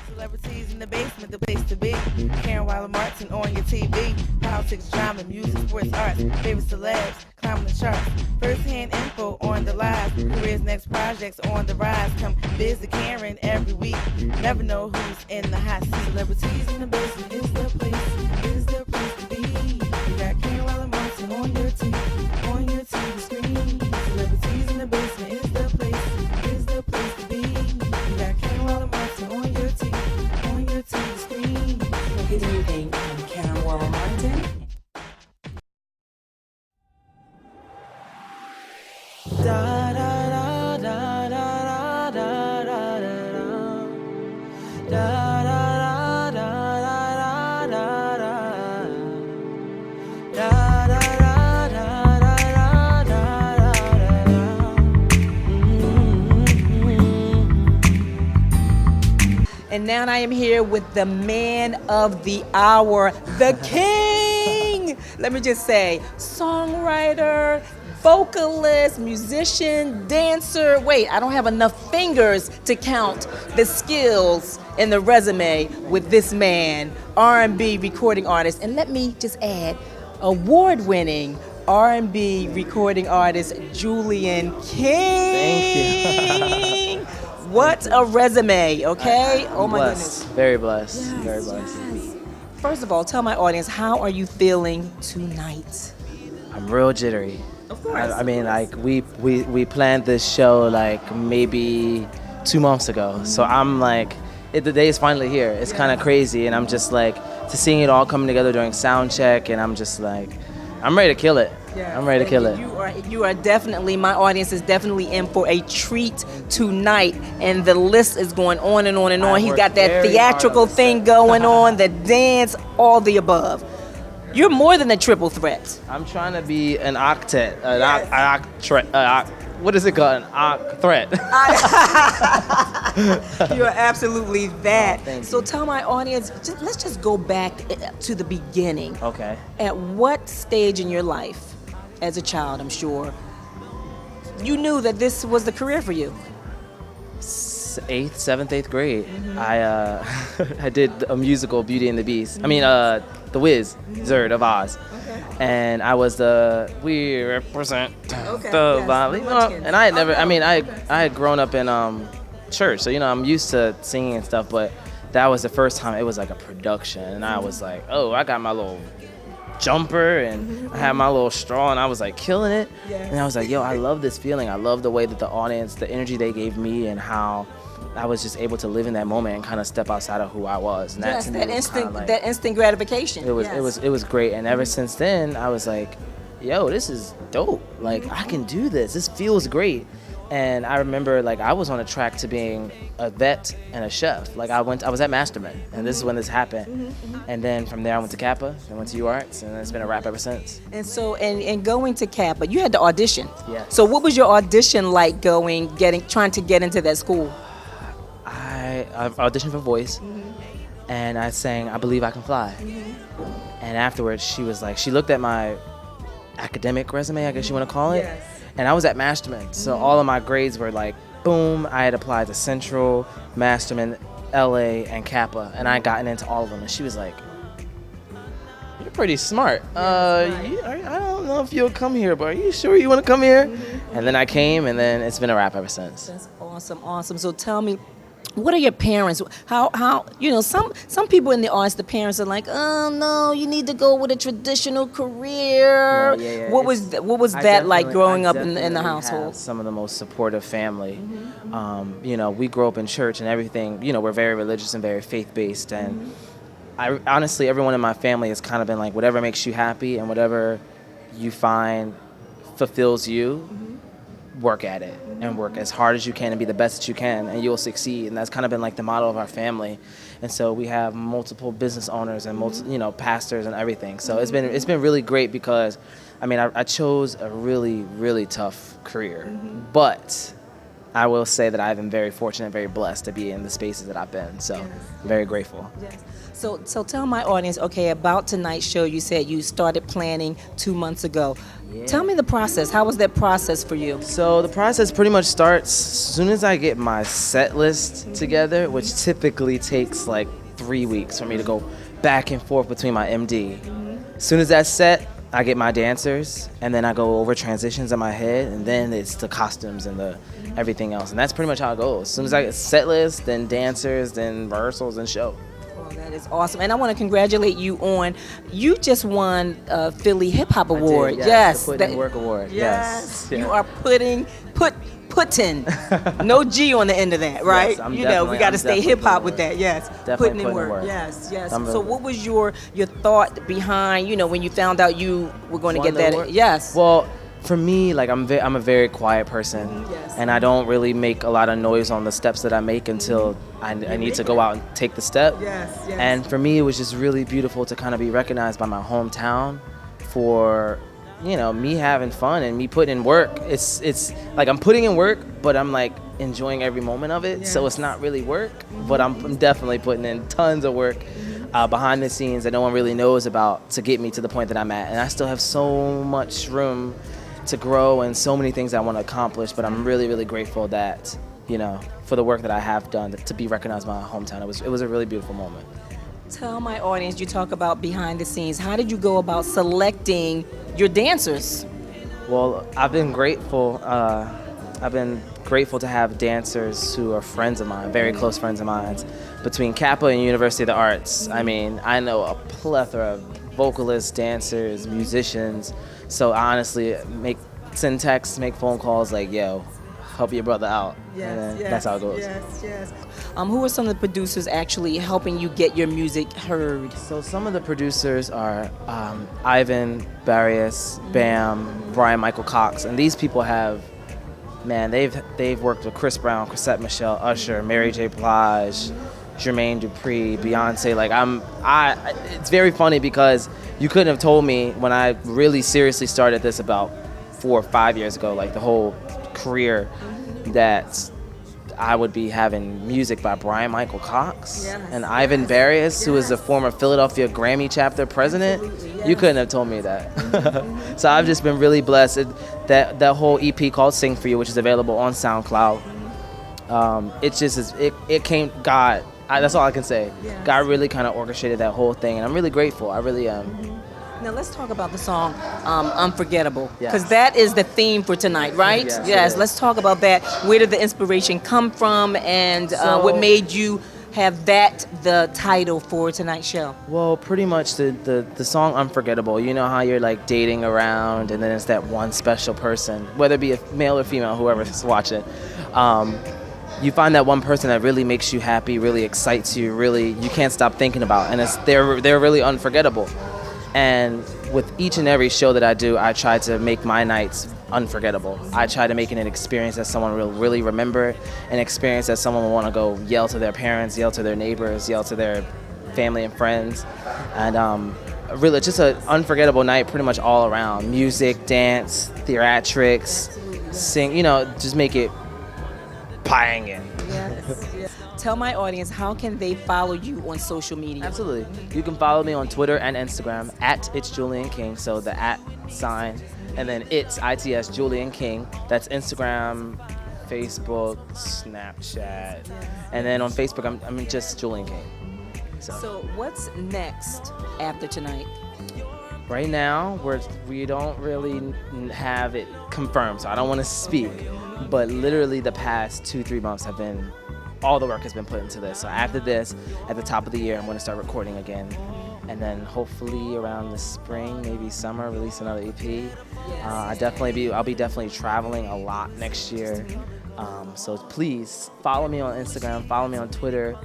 Celebrities in the basement, the place to be. Karen Wilder Martin on your TV. Politics, drama, music, sports, arts. Favorite celebs, climbing the charts. First-hand info on the live. Careers, next projects on the rise. Come visit Karen every week. Never know who's in the hot seat. Celebrities in the basement is the place to be. You got Karen Wilder Martin on your TV screen. Celebrities in the basement is the place to be. You got Karen Wilder Martin on your TV screen. Good evening, I'm Karen Waller Martin. Da da da da da da da da da da da da da da da. And now I am here with the man of the hour, the king. Let me just say, songwriter, vocalist, musician, dancer. Wait, I don't have enough fingers to count the skills in the resume with this man, R&B recording artist. And let me just add, award-winning R&B recording artist, Julian King. Thank you. What a resume, okay? Oh my blessed. goodness. Very blessed. Yes, Very blessed. yes. First of all, tell my audience, how are you feeling tonight? I'm real jittery. Of course. I mean, like we planned this show like maybe 2 months ago. So I'm like, the day is finally here. It's kind of crazy, and I'm just like, to seeing it all coming together during sound check, and I'm just like, I'm ready to kill it. Yeah. I'm ready to kill it. You are definitely, my audience is definitely in for a treat tonight, and the list is going on and on and on. He's got that very theatrical hard on thing this. going on, the dance, all the above. You're more than a triple threat. I'm trying to be an octet, what is it called? An oct threat. You're absolutely that. Oh, thank So you. tell my audience, let's just go back to the beginning. Okay. At what stage in your life, as a child, I'm sure, you knew that this was the career for you? 8th, 7th, 8th grade. I I did a musical, Beauty and the Beast. I mean, the Wizard of Oz. And I was we represent the yes, vibe, the you know, Munchkins. and I had never, I mean, I had grown up in church, so, you know, I'm used to singing and stuff, but that was the first time it was like a production, and I was like, oh, I got my little jumper, and I had my little straw, and I was like killing it. And I was like, yo, I love this feeling. I love the way that the audience, the energy they gave me, and how I was just able to live in that moment and kind of step outside of who I was. And Yes, to me that was instant, kinda like, that instant gratification. it was Yes. it was great. And ever since then, I was like, yo, this is dope. Like, I can do this. This feels great. And I remember, like, I was on a track to being a vet and a chef. Like, I was at Masterman, and this is when this happened. And then from there, I went to Kappa, and went to UArts, and it's been a wrap ever since. And so, and going to Kappa, you had to audition. Yes. So what was your audition like trying to get into that school? I auditioned for voice, and I sang "I Believe I Can Fly." And afterwards, she was like, she looked at my academic resume, I guess you want to call it. Yes. And I was at Masterman, so all of my grades were like, boom. I had applied to Central, Masterman, LA, and Kappa, and I had gotten into all of them. And she was like, "You're pretty smart. I don't know if you'll come here, but are you sure you want to come here?" And then I came, and then it's been a wrap ever since. That's awesome, awesome. So tell me, what are your parents? How you know, some people in the arts, the parents are like, oh no, you need to go with a traditional career. No, yeah, What was that like growing up in the household? Some of the most supportive family. You know, we grew up in church and everything. You know, we're very religious and very faith based, and I honestly, everyone in my family has kind of been like, whatever makes you happy and whatever you find fulfills you, work at it and work as hard as you can and be the best that you can, and you'll succeed. And that's kind of been like the motto of our family. And so we have multiple business owners and pastors and everything. So it's been really great, because I mean, I chose a really, really tough career, but I will say that I've been very fortunate, very blessed to be in the spaces that I've been. So I'm very grateful. Yes. So tell my audience, okay, about tonight's show. You said you started planning 2 months ago. Yeah. Tell me the process. How was that process for you? So the process pretty much starts as soon as I get my set list together, which typically takes like 3 weeks for me to go back and forth between my MD. As soon as that's set, I get my dancers, and then I go over transitions in my head, and then it's the costumes and the everything else. And that's pretty much how it goes. As soon as I get set list, then dancers, then rehearsals and show. Oh, that is awesome. And I want to congratulate you on, you just won a Philly Hip Hop Award. Yes, the Put In Work Award. Yes. Yeah. You are putting, no G on the end of that, right? Yes, you know, we got to stay hip hop with that. Yes. Definitely Putting in work. work. Yes, yes. I'm So what was your thought behind, you know, when you found out you were going to Won get the that? award? Yes. Well, for me, like I'm a very quiet person, Yes. and I don't really make a lot of noise on the steps that I make until I need to go out and take the step. Yes, yes. And for me, it was just really beautiful to kind of be recognized by my hometown for, you know, me having fun and me putting in work. It's like I'm putting in work, but I'm like enjoying every moment of it. So it's not really work, but I'm definitely putting in tons of work behind the scenes that no one really knows about to get me to the point that I'm at. And I still have so much room to grow and so many things I want to accomplish, but I'm really, really grateful that, you know, for the work that I have done, to be recognized by my hometown. It was a really beautiful moment. Tell my audience, you talk about behind the scenes. How did you go about selecting your dancers? Well, I've been grateful to have dancers who are friends of mine, very close friends of mine. Between Kappa and University of the Arts, I mean, I know a plethora of vocalists, dancers, musicians. So I honestly send texts, make phone calls like, yo, help your brother out. And then that's how it goes. Yes. Who are some of the producers actually helping you get your music heard? So some of the producers are Ivan Barrios, B.A.M, Brian Michael Cox, and these people have, man, they've worked with Chris Brown, Chrisette Michele, Usher, Mary J. Blige, Jermaine Dupri, Beyonce. Like it's very funny because you couldn't have told me when I really seriously started this about 4 or 5 years ago, like the whole career, that I would be having music by Brian Michael Cox and Ivan Barrios, who is a former Philadelphia Grammy chapter president. You couldn't have told me that. So I've just been really blessed. That whole EP called Sing For You, which is available on SoundCloud, it came, God, that's all I can say. God really kind of orchestrated that whole thing, and I'm really grateful. I really am. Now let's talk about the song Unforgettable, because Yes. that is the theme for tonight, right? Yes, it Yes, is. let's talk about that. Where did the inspiration come from, and what So- made you have that the title for tonight's show? Well, pretty much the song Unforgettable, you know how you're like dating around and then it's that one special person, whether it be a male or female, whoever's watching. You find that one person that really makes you happy, really excites you, really you can't stop thinking about, and they're really unforgettable. And with each and every show that I do, I try to make my nights unforgettable. I try to make it an experience that someone will really remember, an experience that someone will want to go yell to their parents, yell to their neighbors, yell to their family and friends. And really just an unforgettable night pretty much all around. Music, dance, theatrics, sing, you know, just make it banging. Yes. Tell my audience, how can they follow you on social media? Absolutely. You can follow me on Twitter and Instagram at It's Julian King. So the at sign, and then it's ITS Julian King. That's Instagram, Facebook, Snapchat, and then on Facebook I'm just Julian King. So what's next after tonight? Right now we don't really have it confirmed, so I don't want to speak. But literally the past 2-3 months have been, all the work has been put into this. So after this, at the top of the year, I'm going to start recording again. And then hopefully around the spring, maybe summer, release another EP. I'll be definitely traveling a lot next year. So please follow me on Instagram, follow me on Twitter.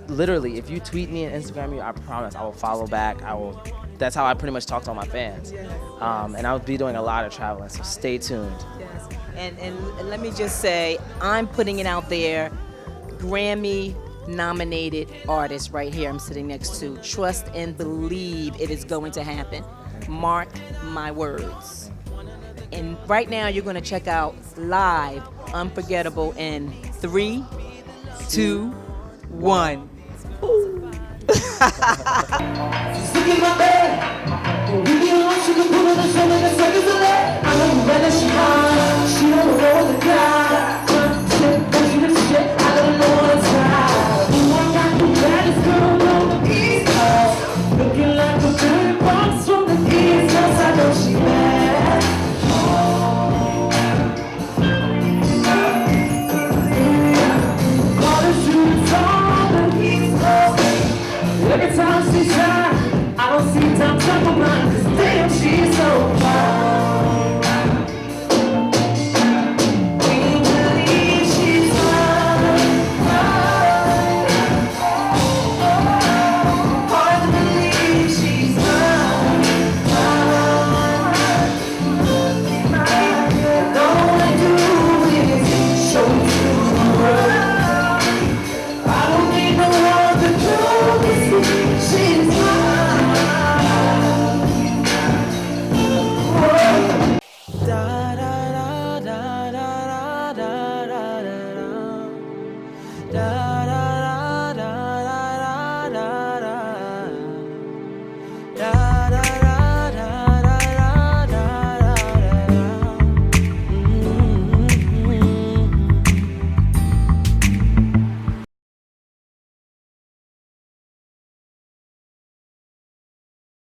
Literally, if you tweet me and Instagram me, I promise I will follow back. That's how I pretty much talk to all my fans. And I'll be doing a lot of traveling, so stay tuned. Yes. And let me just say, I'm putting it out there. Grammy nominated artist right here I'm sitting next to. Trust and believe it is going to happen. Mark my words. And right now you're going to check out live Unforgettable in 3, 2, 1. Look in my bed. We get along, she can put on the show like a circus ballet. I know whether she high, she don't roll the die. Shit, don't you this shit, I don't know what it's like. You want got the baddest girl on the East Coast. Looking like a dirty box from the East Coast. I know she bad. All the shooters on the East Coast. Every time she's high, I don't see time to my mind. 'Cause damn, she's so fine. Can you believe she's mine? Hard to believe she's mine. And all I do is show it to the world. I don't need no one to do this. She's mine. Da da da da da da da da da da da da da da da da.